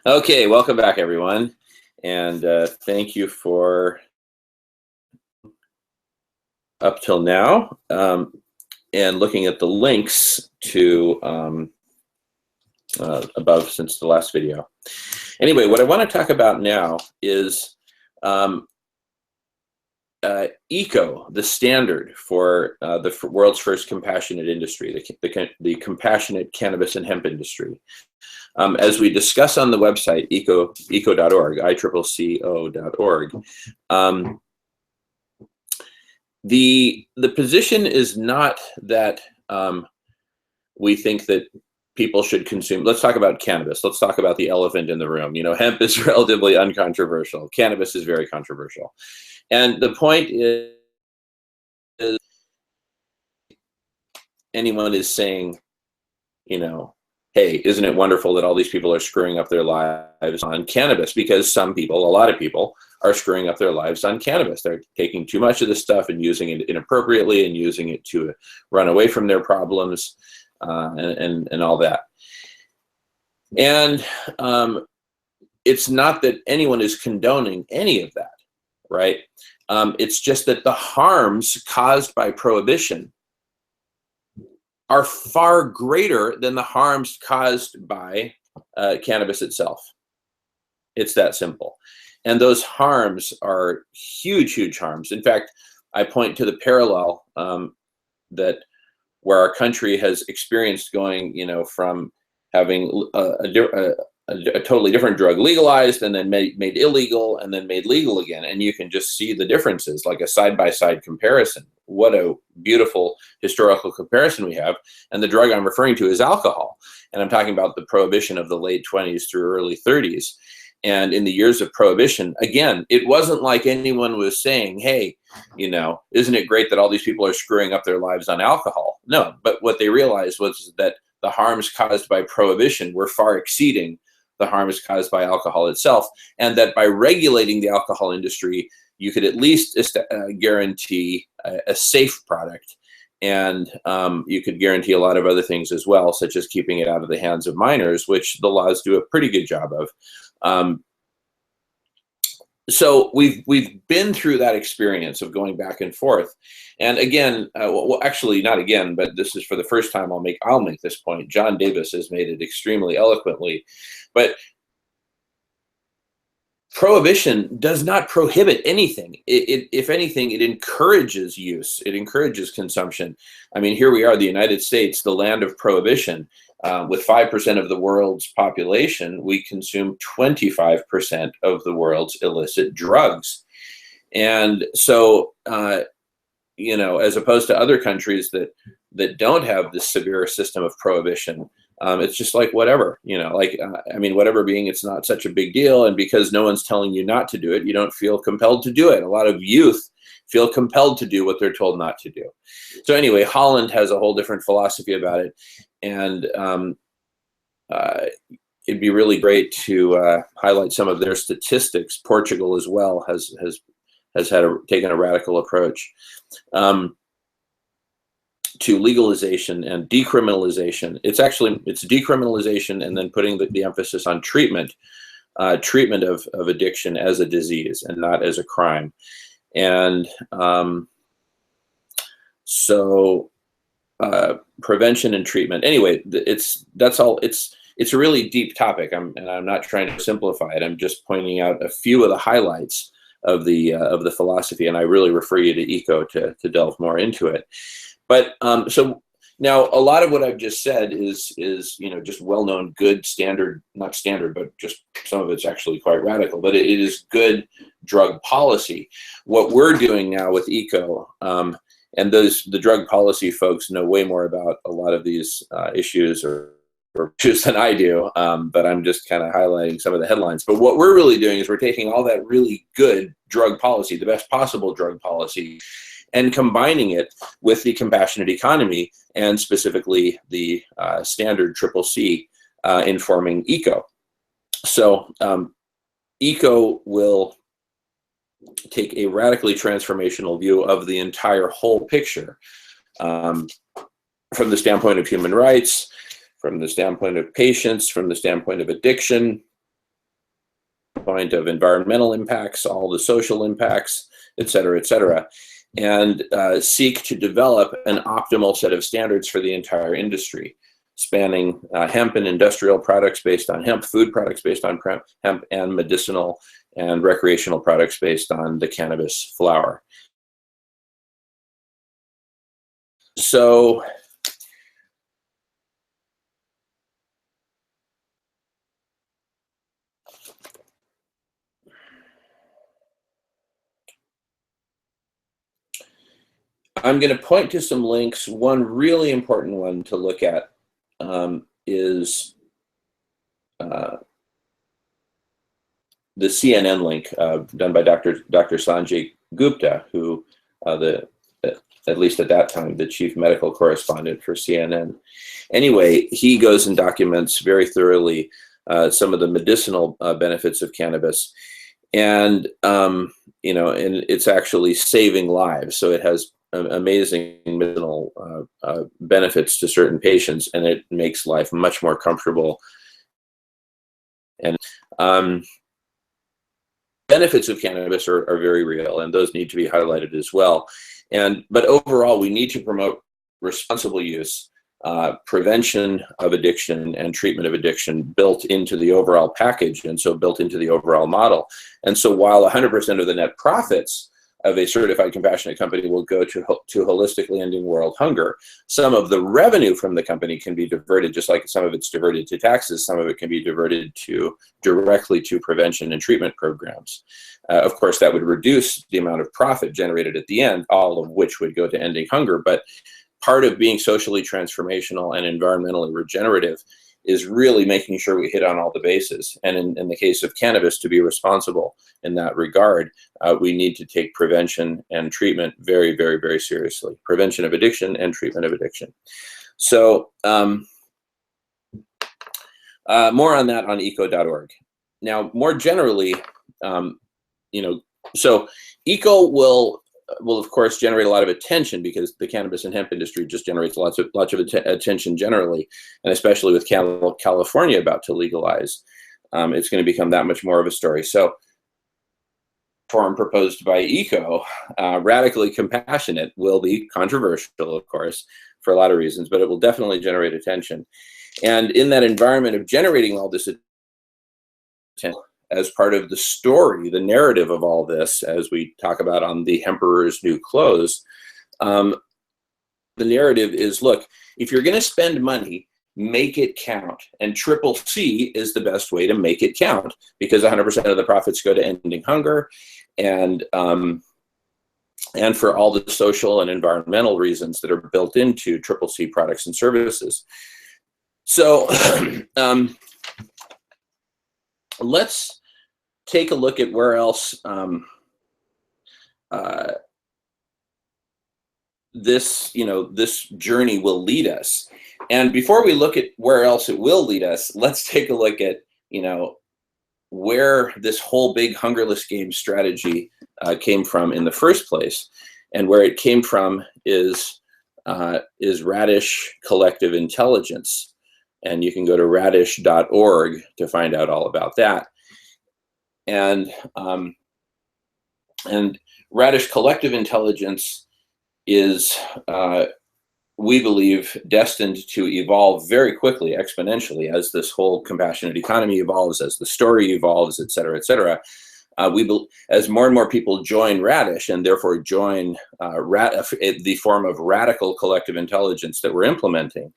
Okay, welcome back, everyone, and thank you for up till now and looking at the links to above since the last video. Anyway, what I want to talk about now is um, ECO, the standard for the world's first compassionate industry, the compassionate cannabis and hemp industry. As we discuss on the website, eco.org, ICCO.org, the position is not that we think that people should consume. Let's talk about cannabis. Let's talk about the elephant in the room. You know, hemp is relatively uncontroversial. Cannabis is very controversial. And the point is anyone is saying, you know, hey, isn't it wonderful that all these people are screwing up their lives on cannabis? Because some people, a lot of people, are screwing up their lives on cannabis. They're taking too much of this stuff and using it inappropriately and using it to run away from their problems and all that. And it's not that anyone is condoning any of that, right? It's just that the harms caused by prohibition are far greater than the harms caused by cannabis itself. It's that simple. And those harms are huge, huge harms. In fact, I point to the parallel that where our country has experienced going, you know, from having a totally different drug legalized and then made illegal and then made legal again. And you can just see the differences, like a side-by-side comparison. What a beautiful historical comparison we have. And the drug I'm referring to is alcohol. And I'm talking about the prohibition of the late 20s through early 30s. And in the years of prohibition, again, it wasn't like anyone was saying, hey, you know, isn't it great that all these people are screwing up their lives on alcohol? No, but what they realized was that the harms caused by prohibition were far exceeding the harms caused by alcohol itself, and that by regulating the alcohol industry, you could at least guarantee a safe product, and you could guarantee a lot of other things as well, such as keeping it out of the hands of minors, which the laws do a pretty good job of. So we've been through that experience of going back and forth, and again, well, actually not again, but this is for the first time I'll make this point. John Davis has made it extremely eloquently, but prohibition does not prohibit anything. If anything, it encourages use. It encourages consumption. I mean, here we are, the United States, the land of prohibition. With 5% of the world's population, we consume 25% of the world's illicit drugs. And so, you know, as opposed to other countries that don't have this severe system of prohibition, it's just like whatever, you know, like, I mean, whatever being, it's not such a big deal. And because no one's telling you not to do it, you don't feel compelled to do it. A lot of youth feel compelled to do what they're told not to do. So anyway, Holland has a whole different philosophy about it. And it'd be really great to highlight some of their statistics. Portugal as well has taken a radical approach to legalization and decriminalization. It's decriminalization and then putting the emphasis on treatment of addiction as a disease and not as a crime. And prevention and treatment. Anyway, that's all. It's a really deep topic. I'm not trying to simplify it. I'm just pointing out a few of the highlights of the philosophy, and I really refer you to ECO to delve more into it. But so now a lot of what I've just said is you know, just well-known, good standard, not standard, but just some of it's actually quite radical, but it is good drug policy. What we're doing now with ECO, and the drug policy folks know way more about a lot of these issues or issues than I do, but I'm just kind of highlighting some of the headlines. But what we're really doing is we're taking all that really good drug policy, the best possible drug policy, and combining it with the compassionate economy and specifically the standard CCC informing ECO. So ECO will take a radically transformational view of the entire whole picture from the standpoint of human rights, from the standpoint of patients, from the standpoint of addiction, standpoint of environmental impacts, all the social impacts, et cetera, and seek to develop an optimal set of standards for the entire industry, spanning hemp and industrial products based on hemp, food products based on hemp, and medicinal and recreational products based on the cannabis flower. So I'm going to point to some links. One really important one to look at is the CNN link done by Dr. Sanjay Gupta, who at least at that time, the chief medical correspondent for CNN. Anyway, he goes and documents very thoroughly some of the medicinal benefits of cannabis, and and it's actually saving lives. So it has amazing medicinal benefits to certain patients, and it makes life much more comfortable. And benefits of cannabis are very real, and those need to be highlighted as well. But overall, we need to promote responsible use, prevention of addiction, and treatment of addiction built into the overall package, and so built into the overall model. And so while 100% of the net profits of a certified compassionate company will go to holistically ending world hunger, some of the revenue from the company can be diverted, just like some of it's diverted to taxes, some of it can be diverted directly to prevention and treatment programs. Of course, that would reduce the amount of profit generated at the end, all of which would go to ending hunger. But part of being socially transformational and environmentally regenerative is really making sure we hit on all the bases. And in the case of cannabis, to be responsible in that regard, we need to take prevention and treatment very, very, very seriously. Prevention of addiction and treatment of addiction. So more on that on eco.org. Now, more generally, so eco will of course generate a lot of attention, because the cannabis and hemp industry just generates lots of attention generally, and especially with California about to legalize, it's going to become that much more of a story. So, form proposed by ECO, radically compassionate, will be controversial, of course, for a lot of reasons, but it will definitely generate attention. And in that environment of generating all this attention, as part of the story, the narrative of all this, as we talk about on The Emperor's New Clothes, the narrative is, look, if you're going to spend money, make it count. And CCC is the best way to make it count, because 100% of the profits go to ending hunger, and for all the social and environmental reasons that are built into CCC products and services. So let's take a look at where else this journey will lead us. And before we look at where else it will lead us, let's take a look at where this whole big Hungerless Games strategy came from in the first place. And where it came from is Radish Collective Intelligence. And you can go to radish.org to find out all about that. And Radish Collective Intelligence is, we believe, destined to evolve very quickly, exponentially, as this whole compassionate economy evolves, as the story evolves, et cetera, et cetera. As more and more people join Radish, and therefore join the form of radical collective intelligence that we're implementing,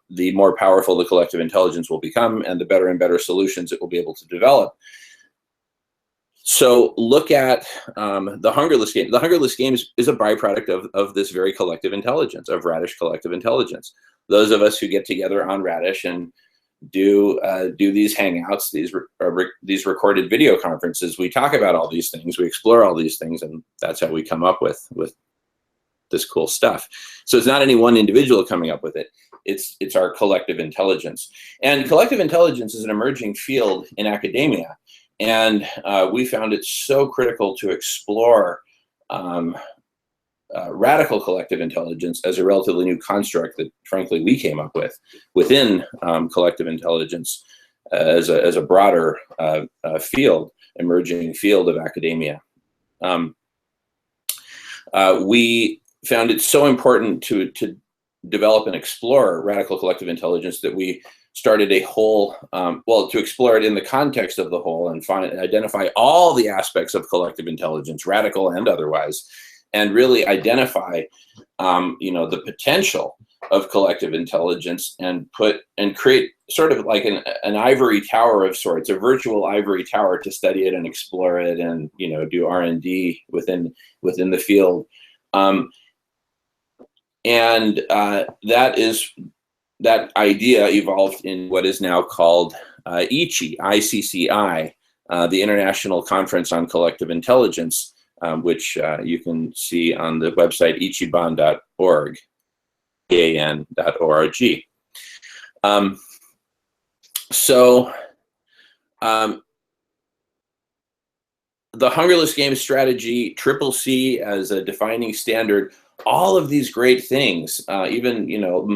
the more powerful the collective intelligence will become, and the better and better solutions it will be able to develop. So look at the Hungerless Games. The Hungerless Games is a byproduct of this very collective intelligence, of Radish Collective Intelligence. Those of us who get together on Radish and do these hangouts, these recorded video conferences, we talk about all these things, we explore all these things, and that's how we come up with this cool stuff. So it's not any one individual coming up with it. It's our collective intelligence. And collective intelligence is an emerging field in academia. And we found it so critical to explore radical collective intelligence as a relatively new construct that, frankly, we came up with within collective intelligence, as a broader emerging field of academia. We found it so important to develop and explore radical collective intelligence that we started a whole, to explore it in the context of the whole and identify all the aspects of collective intelligence, radical and otherwise, and really identify, the potential of collective intelligence and create sort of like an ivory tower of sorts, a virtual ivory tower to study it and explore it and, do R&D within the field. That idea evolved in what is now called ICCI, ICCI, the International Conference on Collective Intelligence, which you can see on the website ichiban.org, ICCIAN.org. The Hungerless Games strategy, CCC as a defining standard, all of these great things, even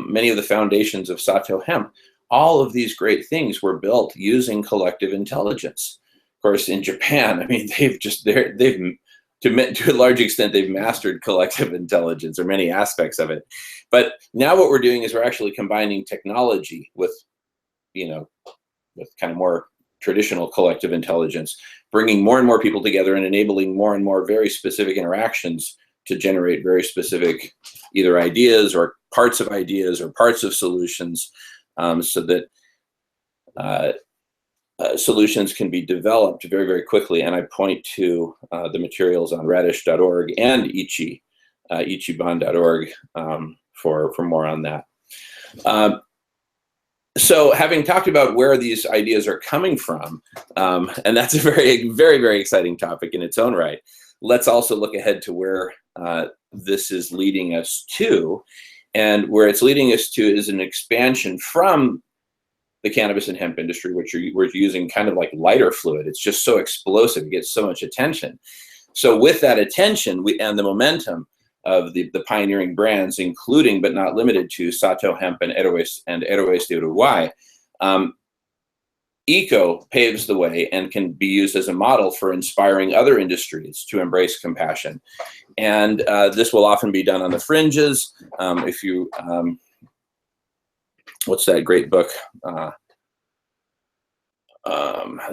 many of the foundations of Sato Hemp, all of these great things were built using collective intelligence. Of course, in Japan, I mean, they've to a large extent they've mastered collective intelligence or many aspects of it. But now what we're doing is we're actually combining technology with kind of more traditional collective intelligence, bringing more and more people together and enabling more and more very specific interactions to generate very specific either ideas or parts of ideas or parts of solutions, so that solutions can be developed very, very quickly. And I point to the materials on radish.org and ichiban.org for more on that. So having talked about where these ideas are coming from, and that's a very, very, very exciting topic in its own right, let's also look ahead to where this is leading us to. And where it's leading us to is an expansion from the cannabis and hemp industry, which we're using kind of like lighter fluid. It's just so explosive, it gets so much attention. So with that attention and the momentum of the pioneering brands, including but not limited to Sato Hemp and Héroes de Uruguay, ECO paves the way and can be used as a model for inspiring other industries to embrace compassion. And this will often be done on the fringes. If you, what's that great book?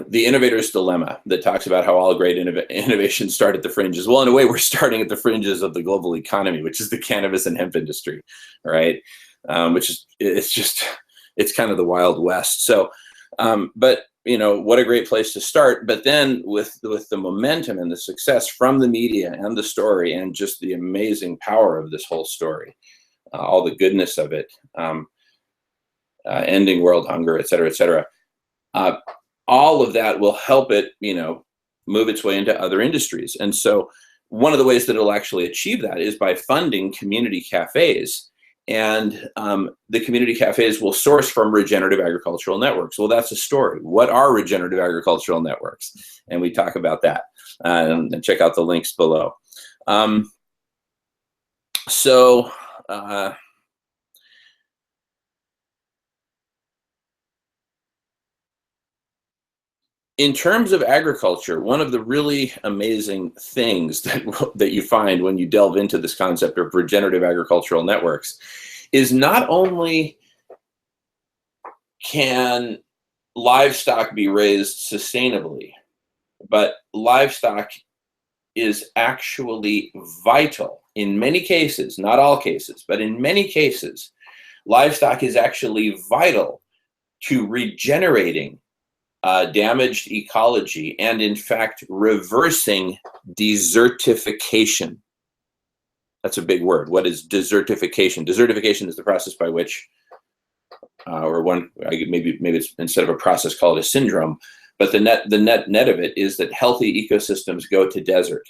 The Innovator's Dilemma, that talks about how all great innovations start at the fringes. Well, in a way, we're starting at the fringes of the global economy, which is the cannabis and hemp industry, right? It's kind of the Wild West. So, but what a great place to start. But then with the momentum and the success from the media and the story and just the amazing power of this whole story, all the goodness of it, ending world hunger, et cetera, all of that will help it, move its way into other industries. And so one of the ways that it'll actually achieve that is by funding community cafes. And the community cafes will source from regenerative agricultural networks. Well, that's a story. What are regenerative agricultural networks? And we talk about that. And check out the links below. In terms of agriculture, one of the really amazing things that you find when you delve into this concept of regenerative agricultural networks is not only can livestock be raised sustainably, but livestock is actually vital in many cases, not all cases, but in many cases, livestock is actually vital to regenerating damaged ecology and, in fact, reversing desertification. That's a big word. What is desertification? Desertification is the process by which, maybe it's instead of a process, call it a syndrome. But the net of it is that healthy ecosystems go to desert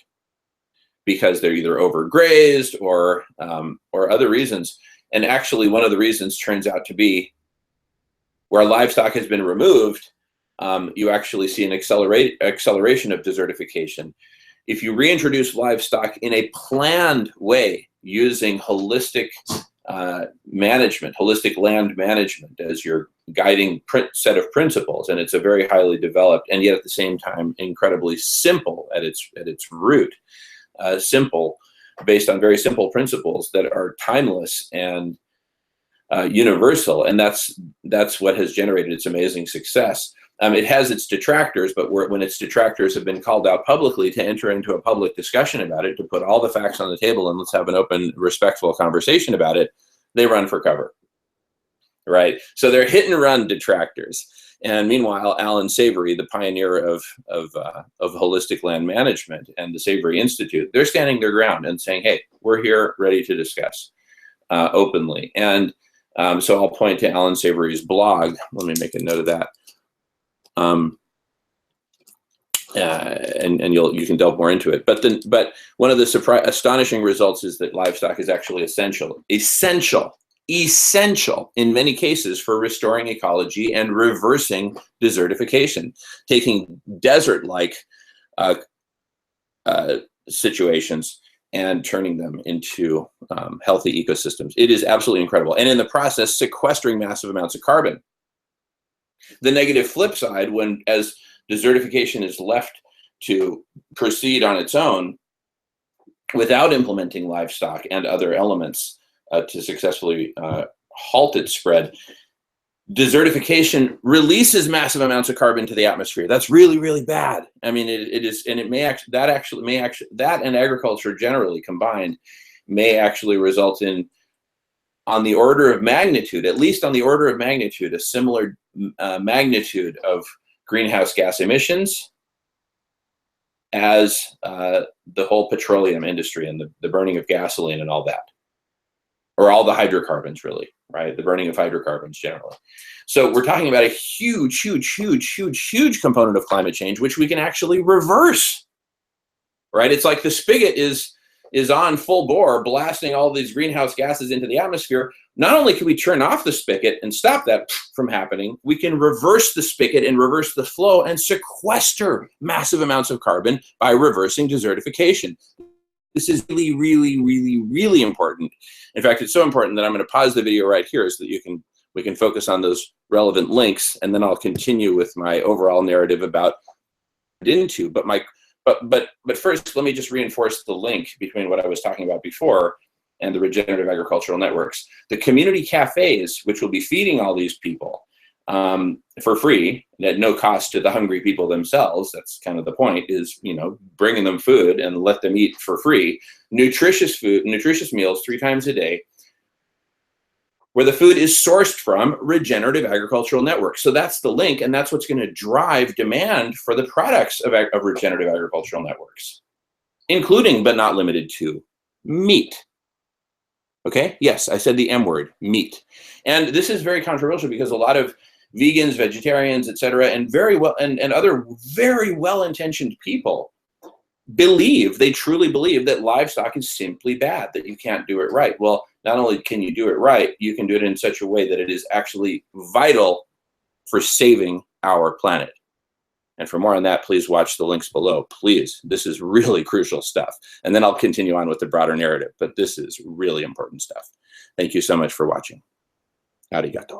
because they're either overgrazed or other reasons. And actually, one of the reasons turns out to be where livestock has been removed. You actually see an acceleration of desertification. If you reintroduce livestock in a planned way using holistic management, holistic land management as your guiding set of principles, and it's a very highly developed and yet at the same time incredibly simple at its root. Simple, based on very simple principles that are timeless and universal, and that's what has generated its amazing success. It has its detractors, but when its detractors have been called out publicly to enter into a public discussion about it, to put all the facts on the table and let's have an open, respectful conversation about it, they run for cover, right? So they're hit and run detractors. And meanwhile, Alan Savory, the pioneer of holistic land management and the Savory Institute, they're standing their ground and saying, hey, we're here ready to discuss openly. And so I'll point to Alan Savory's blog. Let me make a note of that. And you can delve more into it. But one of the astonishing results is that livestock is actually essential in many cases for restoring ecology and reversing desertification, taking desert-like situations and turning them into healthy ecosystems. It is absolutely incredible. And in the process, sequestering massive amounts of carbon. The negative flip side, as desertification is left to proceed on its own without implementing livestock and other elements to successfully halt its spread, desertification releases massive amounts of carbon to the atmosphere. That's really, really bad. I mean, it is, and it may actually, that and agriculture generally combined may actually result in, on the order of magnitude, at least on the order of magnitude, a similar magnitude of greenhouse gas emissions as the whole petroleum industry and the burning of gasoline and all that, or all the hydrocarbons, really, right? The burning of hydrocarbons generally. So we're talking about a huge, huge, huge, huge, huge component of climate change, which we can actually reverse, right? It's like the spigot is on full bore, blasting all these greenhouse gases into the atmosphere. Not only can we turn off the spigot and stop that from happening, we can reverse the spigot and reverse the flow and sequester massive amounts of carbon by reversing desertification. This is really, really, really, really important. In fact, it's so important that I'm going to pause the video right here so that we can focus on those relevant links, and then I'll continue with my overall narrative about into. But first, let me just reinforce the link between what I was talking about before and the regenerative agricultural networks. The community cafes, which will be feeding all these people for free at no cost to the hungry people themselves. That's kind of the point, is, bringing them food and let them eat for free. Nutritious food, nutritious meals 3 times a day, where the food is sourced from regenerative agricultural networks. So that's the link, and that's what's going to drive demand for the products of regenerative agricultural networks, including but not limited to meat. Okay, yes, I said the M word, meat. And this is very controversial because a lot of vegans, vegetarians, etc., and other very well-intentioned people they truly believe that livestock is simply bad, that you can't do it right. Well, not only can you do it right, you can do it in such a way that it is actually vital for saving our planet. And for more on that, please watch the links below. Please, this is really crucial stuff. And then I'll continue on with the broader narrative, but this is really important stuff. Thank you so much for watching. Arigato.